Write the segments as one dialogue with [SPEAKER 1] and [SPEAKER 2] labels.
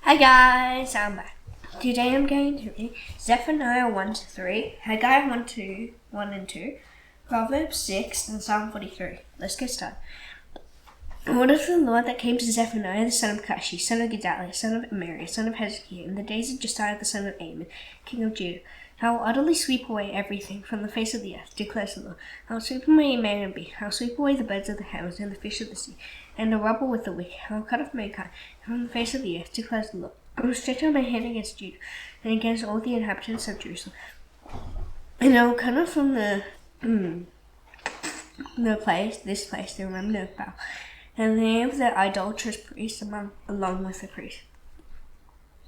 [SPEAKER 1] Hi guys, I'm back. Today I'm going to read Zechariah 1-3, Haggai 1 and 2, Proverbs 6, and Psalm 43. Let's get started. The word of the Lord that came to Zephaniah the son of Cushi, son of Gedaliah, son of Amariah, son of Hezekiah, in the days of Josiah the son of Ammon, king of Judah. I will utterly sweep away everything from the face of the earth, declares the Lord. I will sweep away man and beast. I will sweep away the birds of the heavens and the fish of the sea, and the rubble with the wicked. I will cut off mankind from the face of the earth, declares the Lord. I will stretch out my hand against Judah and against all the inhabitants of Jerusalem, and I will cut off from this place, the remnant of Baal, and the name of the idolatrous priests along with the priests.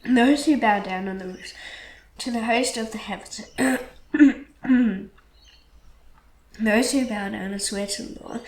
[SPEAKER 1] Those who bow down on the roofs to the host of the heavens. Those who bow down and swear to the Lord,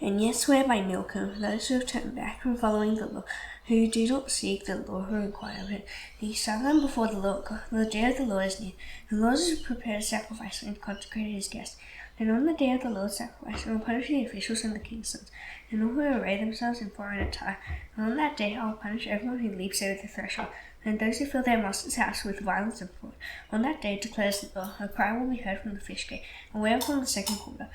[SPEAKER 1] and yet swear by Milcom, those who have turned back from following the Lord, who do not seek the Lord or inquire of him. He sat them before the Lord God. The day of the Lord is near. The Lord has prepared a sacrifice and consecrated his guests. And on the day of the Lord's sacrifice, I will punish the officials and the king's sons, and all who array themselves in foreign attire. And on that day I will punish everyone who leaps over the threshold, and those who fill their master's house with violence and fraud. On that day, declares the Lord, a cry will be heard from the fish gate, and wail from the second quarter.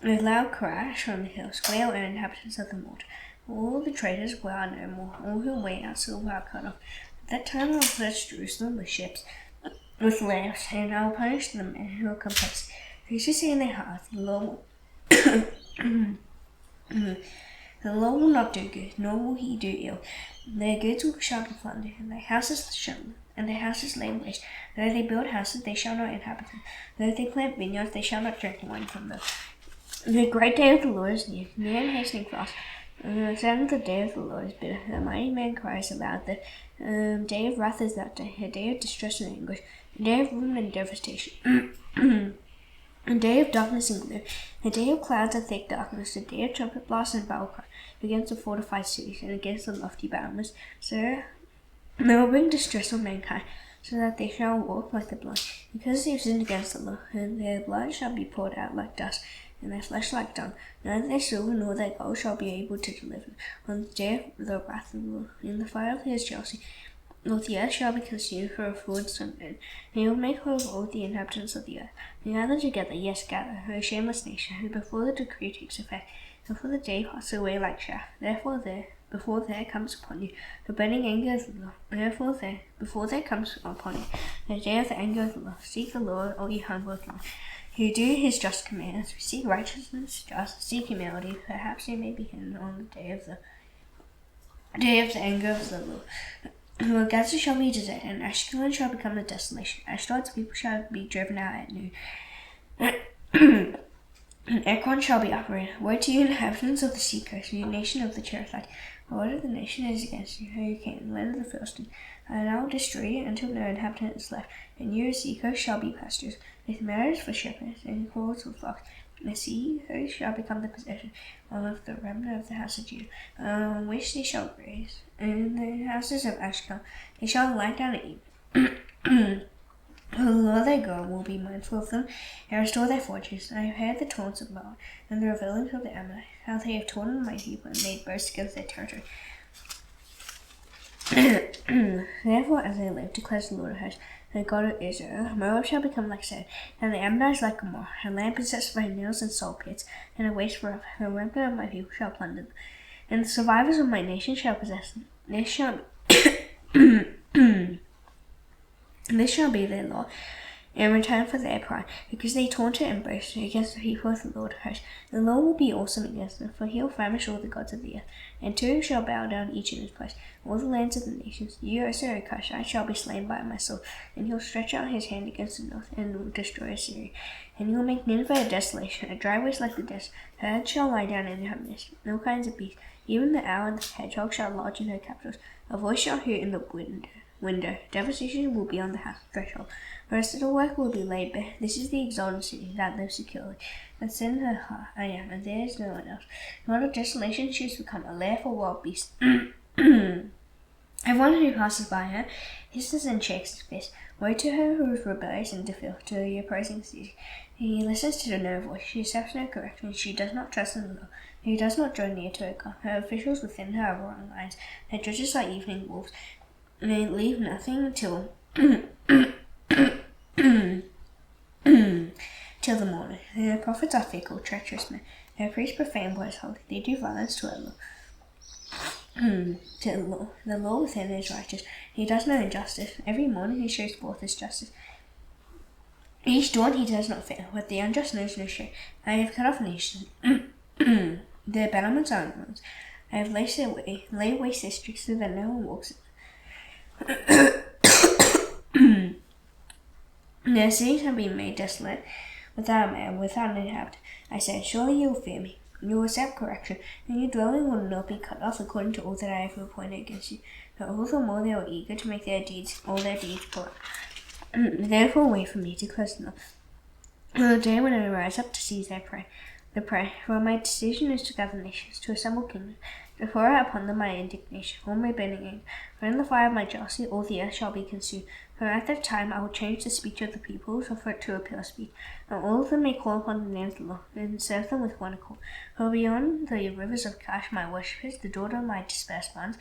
[SPEAKER 1] A loud crash from the hills, wail and inhabitants of the mortar. All the traders wail no more, all who weigh out silver are cut off. At that time I will purge Jerusalem with ships, with lamps, and I will punish the men who are complacent. Those who say in their hearts, the Lord will not do good, nor will he do ill. Their goods shall be plundered, and their houses laid waste. Though they build houses, they shall not inhabit them. Though they plant vineyards, they shall not drink wine from them. The great day of the Lord is near and hastening fast. The sound of the day of the Lord is bitter. The mighty man cries aloud. The day of wrath is that day, a day of distress and anguish, a day of ruin and devastation. A day of darkness and gloom, a day of clouds and thick darkness, a day of trumpet blasts and battle cry against the fortified cities and against the lofty battlements. So they will bring distress on mankind, so that they shall walk like the blind, because they have sinned against the Lord, and their blood shall be poured out like dust, and their flesh like dung. Neither their silver nor their gold shall be able to deliver on the day of the wrath of the Lord, in the fire of his jealousy. All the earth shall be consumed for a full and sunburn, and he will make whole all the inhabitants of the earth. They gather together, yes, gather, O shameless nation, who before the decree takes effect, before the day passes away like chaff. Therefore before there comes upon you the burning anger of the Lord. Before there comes upon you the day of the anger of the Lord. Seek the Lord, all you humble ones, who do his just commands. Seek righteousness, seek humility. Perhaps you may be hidden on the day of the anger of the Lord. Gaza shall be deserted, and Ashkelon shall become a desolation. Ashdod's people shall be driven out at noon, and Ekron shall be uprooted. Woe to you, inhabitants of the sea coast, you nation of the Cherethites! The word of the nation is against you, O Canaan, land of the Philistines. And I will destroy you until no inhabitant is left, and your sea coast shall be pastures, with meadows for shepherds, and cords for flocks. The sea coast shall become the possession of the remnant of the house of Judah, on which they shall graze. In the houses of Ashkelon they shall lie down and eat. The Lord their God will be mindful of them, and restore their fortunes. I have heard the taunts of Moab, and the revilings of the Ammonites, how they have taunted my people, and made boasts against their territory. Therefore, as I live, declares the Lord of hosts, the God of Israel, Moab shall become like sand, and the Ammonites like Gomorrah, a land possessed by nails and salt pits, and a waste forever. The remnant of my people shall plunder them, and the survivors of my nation shall possess them. This shall be their law in return for their pride, because they taunted and boasted against the people of the Lord of hosts. The Lord will be awesome against them, for he will famish all the gods of the earth, and to him shall bow down each in his place. All the lands of the nations, you also, O Cushite, shall be slain by my sword, and he will stretch out his hand against the north, and will destroy Assyria. And he will make Nineveh a desolation, a dry waste like the desert. Herds shall lie down in her midst, all kinds of beasts. Even the owl and the hedgehog shall lodge in her capitals. A voice shall hear in the window. Devastation will be on the house threshold. The rest of the work will be laid bare. This is the exalted city that lives securely. And said in her heart, I am, and there is no one else. Not of desolation she has become a lair for wild beasts. Everyone who passes by her hisses and shakes his fist. Woe to her who is rebellious and defiant to the opposing city. He listens to no voice. She accepts no correction. She does not trust in the Lord. He does not draw near to her God. Her officials within her are roaring lions. Her judges are evening wolves. leave nothing till till the morning. The prophets are fickle, treacherous men. Their priests profane what is holy. They do violence to our law. To the law. The law within is righteous. He does no injustice. Every morning he shows forth his justice. Each dawn he does not fail, but the unjust knows no shame. I have cut off nations. Their battlements are ruins. I have laid waste their streets so that no one walks in. Their cities have been made desolate, without a man, without an inhabitant. I said, surely you will fear me. You will accept correction, and your dwelling will not be cut off according to all that I have appointed against you. But all the more they are eager to make all their deeds corrupt. Therefore wait for me to close them up. On the day when I rise up to seize the prey, for my decision is to gather nations, to assemble kingdoms, to pour out upon them my indignation, all my burning anger. For in the fire of my jealousy all the earth shall be consumed. For at that time I will change the speech of the peoples for it to a pure speech, and all of them may call upon the name of the Lord, and serve them with one accord. For beyond the rivers of Cash my worshippers, the daughter of my dispersed ones,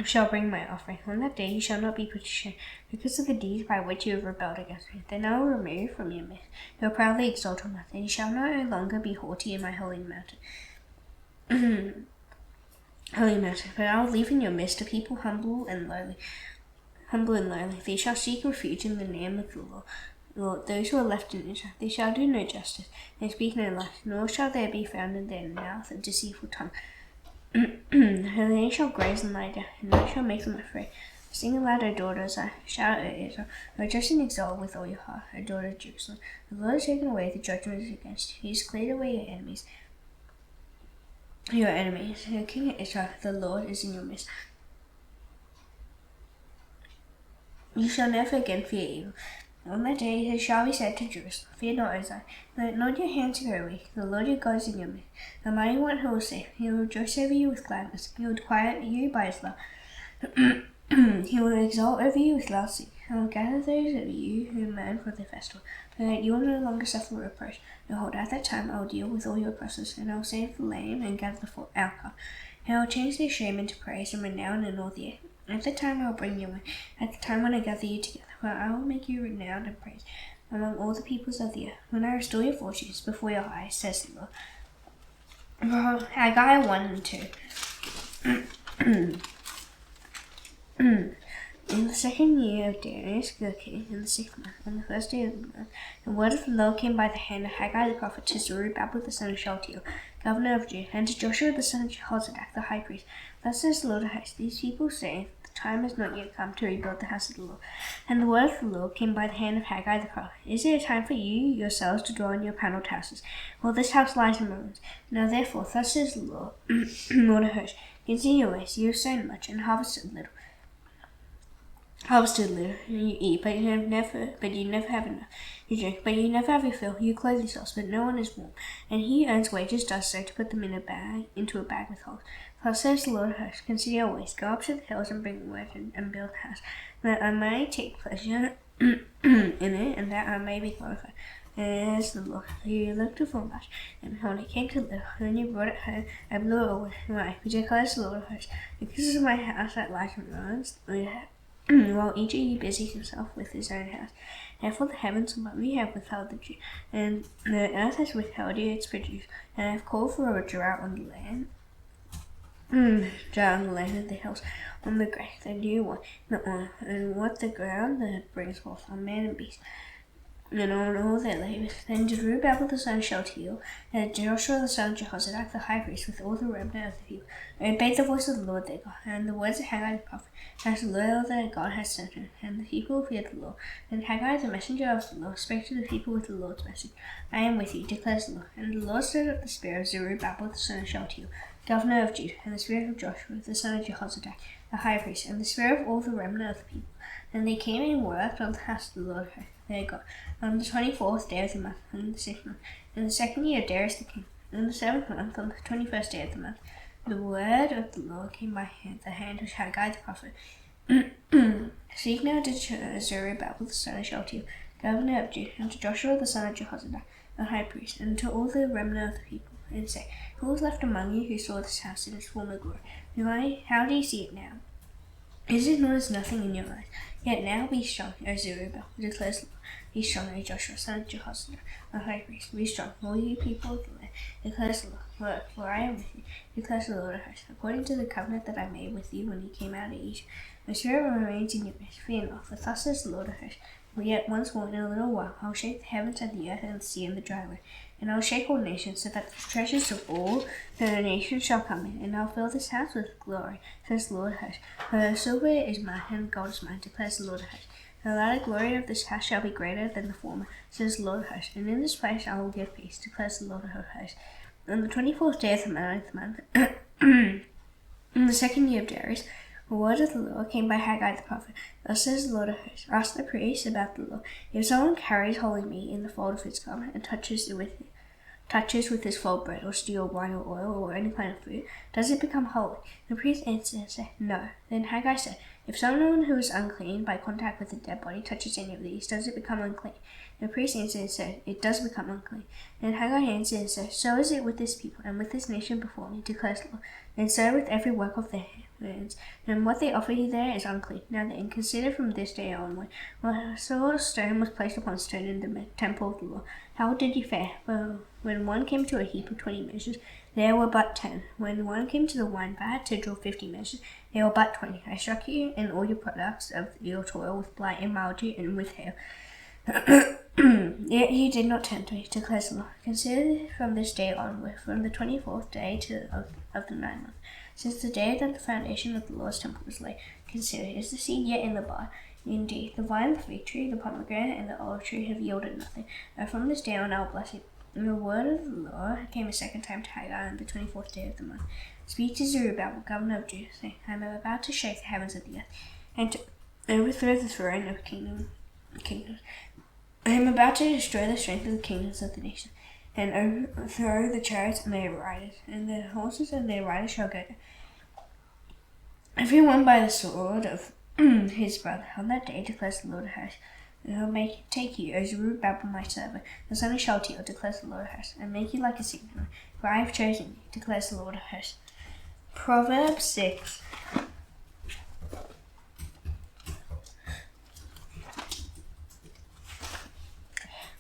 [SPEAKER 1] shall bring my offering. On that day you shall not be put to shame, because of the deeds by which you have rebelled against me. Then I will remove from your midst your proudly exalted mouth, and you shall no longer be haughty in my holy mountain. Holy mountain, but I will leave in your midst a people humble and lowly. They shall seek refuge in the name of the Lord. Those who are left in Israel, they shall do no justice, they speak no lies, nor shall there be found in their mouth a deceitful tongue. And they shall graze and lie down, and I shall make them afraid. Sing aloud, O daughters, shout, O Israel, rejoice and exult with all your heart, O daughter of Jerusalem. The Lord has taken away the judgment against you. He has cleared away your enemies. The King of Israel, the Lord, is in your midst. You shall never again fear evil. On that day it shall be said to Jerusalem, fear not, O Zion, let not your hands grow weak. The Lord your God is in your midst, the mighty one who will save. He will rejoice over you with gladness. He will quiet you by his love. He will exalt over you with loud singing. He will gather those of you who mourn for the festival, so that you will no longer suffer reproach. Behold, at that time I will deal with all your oppressors, and I will save the lame and gather the outcast. And I will change their shame into praise and renown in all the earth. At that time I will bring you in, at the time when I gather you together, for I will make you renowned and praised among all the peoples of the earth, when I restore your fortunes before your eyes, says the Lord. Haggai 1 and 2. In the second year of Darius the king, in the 6th month, on the first day of the month, the word of the Lord came by the hand of Haggai the prophet to Zerubbabel the son of Shealtiel, governor of Judah, and to Joshua the son of Jehozadak the high priest. Thus says the Lord of hosts, these people say, the time has not yet come to rebuild the house of the Lord. And the word of the Lord came by the hand of Haggai the prophet. Is it a time for you yourselves to dwell in your panelled houses? Well, this house lies in ruins. Now therefore, thus says the Lord, Lord of hosts, consider your ways, you have sown much, and harvested little. And you eat, but you never have enough. You drink, but you never have your fill. You clothe yourselves, but no one is warm. And he who earns wages does so to put them into a bag with holes. Thus says the Lord of hosts, consider your ways, go up to the hills and bring wood and build a house, that I may take pleasure in it, and that I may be glorified. As the Lord, you looked for much, and when it came to little, then you brought it home, I blew it away. Why? Declares the Lord of hosts, because of my house that lies in ruins, while each of you busies himself with his own house. Therefore the heavens above you have withheld the dew, and the earth has withheld its produce, and I have called for a drought on the land. Drought on the land of the hills, on the grain, the new wine, the oil, and what the ground that brings forth on man and beast, and on all their labors. Then Zerubbabel the son of Shealtiel, and Joshua the son of Jehozadak the high priest, with all the remnant of the people, obeyed the voice of the Lord their God, and the words of Haggai the prophet, as the Lord their God has sent him. And the people feared the Lord. And Haggai the messenger of the Lord spake to the people with the Lord's message. I am with you, declares the Lord. And the Lord stirred up the spirit of Zerubbabel the son of Shealtiel, governor of Judah, and the spirit of Joshua the son of Jehozadak the high priest, and the spirit of all the remnant of the people. And they came and worked on the house of the Lord their God, on the 24th day of the month, in the 6th month, in the 2nd year of Darius the king, in the 7th month, on the 21st day of the month. The word of the Lord came by the hand of Haggai the prophet. Speak now to Zerubbabel the son of Shealtiel, governor of Judah, and to Joshua the son of Jehozadak the high priest, and to all the remnant of the people, and say, who was left among you who saw this house in its former glory? How do you see it now? Is it not as nothing in your eyes? Yet now be strong, O Zerubbabel, declares the Lord. Be strong, O Joshua, son of Jehozadak, the high priest. Be strong, all you people of the land, declares the Lord. Look, for I am with you, declares the Lord of hosts, according to the covenant that I made with you when you came out of Egypt. My spirit remains in your midst. Fear not, for thus says the Lord of hosts. But yet once more in a little while I will shake the heavens and the earth and the sea and the dry land. And I will shake all nations, so that the treasures of all the nations shall come in, and I will fill this house with glory, says the Lord of hosts. For silver is mine, and gold is mine, declares the Lord of hosts. The latter glory of this house shall be greater than the former, says the Lord of hosts. And in this place I will give peace, declares the Lord of hosts. On the 24th day of the 9th month, in the second year of Darius, the word of the Lord came by Haggai the prophet. Thus says the Lord of hosts, ask the priest about the law. If someone carries holy meat in the fold of his garment and touches with his fold bread or stew, wine or oil or any kind of food, does it become holy? The priest answered and said, no. Then Haggai said, if someone who is unclean by contact with a dead body touches any of these, does it become unclean? The priest answered and said, it does become unclean. Then Haggai answered and said, so is it with this people and with this nation before me, declares the Lord, and so with every work of their hands. And what they offer you there is unclean. Now then, consider from this day onward, when a stone was placed upon stone in the temple of the Lord, how did you fare? Well, when one came to a heap of 20 measures, there were but 10. When one came to the wine vat to draw 50 measures, there were but 20. I struck you and all your products of your toil with blight and mildew and with hail. Yet you did not turn to me, declares the Lord. Consider from this day onward, from the 24th day of the 9th month, since the day that the foundation of the Lord's temple was laid. Consider, is the seed yet in the barn? Indeed, the vine, the fig tree, the pomegranate, and the olive tree have yielded nothing. And from this day on I will bless it. And the word of the Lord came a second time to Haggai on the 24th day of the month. Speak to Zerubbabel, governor of Judah, saying, I am about to shake the heavens of the earth, and to overthrow the throne of kingdoms. I am about to destroy the strength of the kingdoms of the nation, and overthrow the chariots and their riders, and the horses and their riders shall go down, every one by the sword of his brother. On that day, declares the Lord of hosts, and I will take you, O Zerubbabel my servant, the son of Shealtiel, declares the Lord of hosts, and make you like a signet, for I have chosen you, declares the Lord of hosts. Proverbs 6.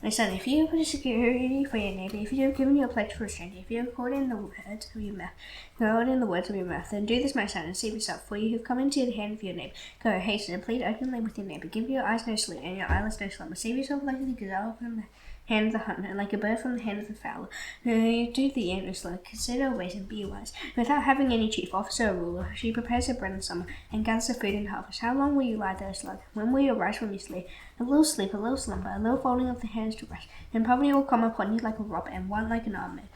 [SPEAKER 1] My son, if you have put a security for your neighbor, if you have given your pledge for a stranger, if you have called in the words of your mouth, then do this, my son, and save yourself, for you have come into the hand of your neighbor. Go, hasten, and plead openly with your neighbor. Give your eyes no sleep, and your eyelids no slumber. Save yourself like the gazelle from the hand of the hunter, and like a bird from the hand of the fowler. Do the end no slow. Consider her ways and be wise. Without having any chief officer or ruler, she prepares her bread in summer, and gathers her food in harvest. How long will you lie there, slug? When will you arise from your sleep? A little sleep, a little slumber, a little folding of the hands to rest, and poverty will come upon you like a robber, and want like an armed man.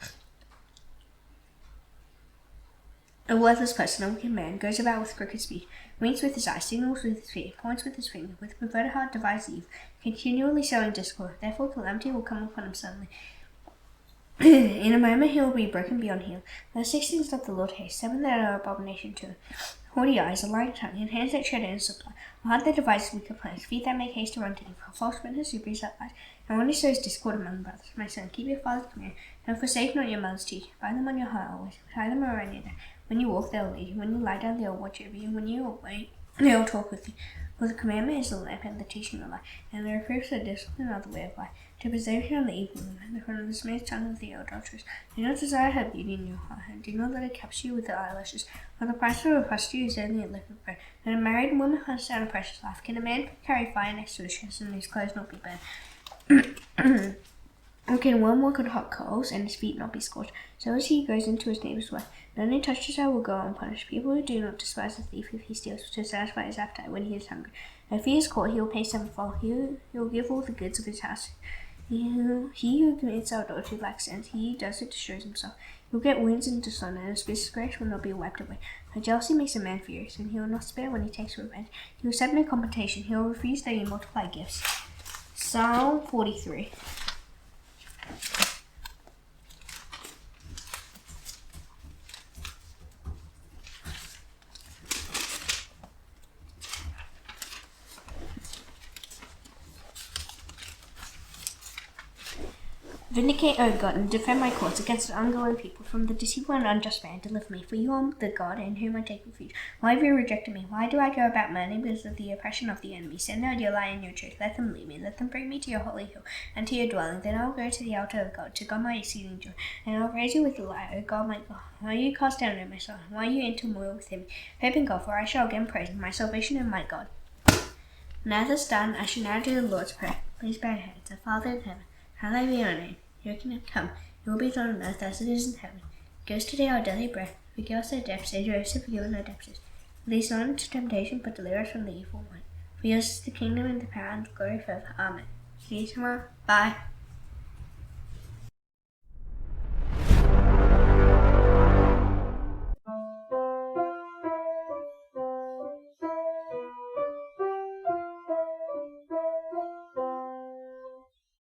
[SPEAKER 1] A worthless person, a wicked man, goes about with crooked speech, winks with his eyes, signals with his feet, points with his finger, with a perverted heart divides evil, continually sowing discord. Therefore calamity will come upon him suddenly. In a moment he will be broken beyond healing. There are 6 things that the Lord hates, 7 that are abomination to him: haughty eyes, a lying tongue, and hands that shed in supply, a heart that devises wicked plans, feet that make haste to run to evil, false witness who breathes out lies, and one who sows discord among brothers. My son, keep your father's command, and forsake not your mother's teaching. Bind them on your heart always, tie them around your neck. When you walk, they will lead you. When you lie down, they will watch over you. When you awake, they will talk with you. For the commandment is the lamp, and the teaching the light, and the reproofs of discipline are the way of life, to preserve you from the evil woman, from the smooth tongue of the adulteress. Do not desire her beauty in your heart, and do not let it capture you with her eyelashes. For the price of a prostitute is only a loaf of bread, and a married woman hunts down a precious life. Can a man carry fire next to his chest, and his clothes not be burned? Or can one walk on hot coals, and his feet not be scorched? So as he goes into his neighbor's wife, none who touches her will go unpunished. People who do not despise a thief if he steals, to satisfy his appetite when he is hungry. If he is caught, he will pay sevenfold. He will give all the goods of his house. He who commits adultery lacks sense. He who does it destroys himself. He will get wounds and dishonor, and his disgrace will not be wiped away. For jealousy makes a man furious, and he will not spare when he takes revenge. He will accept no compensation. He will refuse though you multiply gifts. Psalm 43. Vindicate, O God, and defend my cause against the ungodly people from the deceitful and unjust man. Deliver me, for you are the God in whom I take refuge. Why have you rejected me? Why do I go about mourning because of the oppression of the enemy? Send out your light and your truth. Let them lead me. Let them bring me to your holy hill and to your dwelling. Then I will go to the altar of God, to God my exceeding joy, and I will praise you with delight, O God my God. Why are you cast down, O my soul? Why are you in turmoil within me? Hope in God, for I shall again praise him, my salvation and my God. Now this done, I shall now do the Lord's Prayer. Please bow your heads. Our Father in heaven, hallowed be your name. Your kingdom come, your will be done on earth as it is in heaven. Give us today our daily bread. Forgive us our debts, as we also forgive our debtors. Lead us not into temptation, but deliver us from the evil one. For yours is the kingdom and the power and the glory forever. Amen. See you tomorrow. Bye.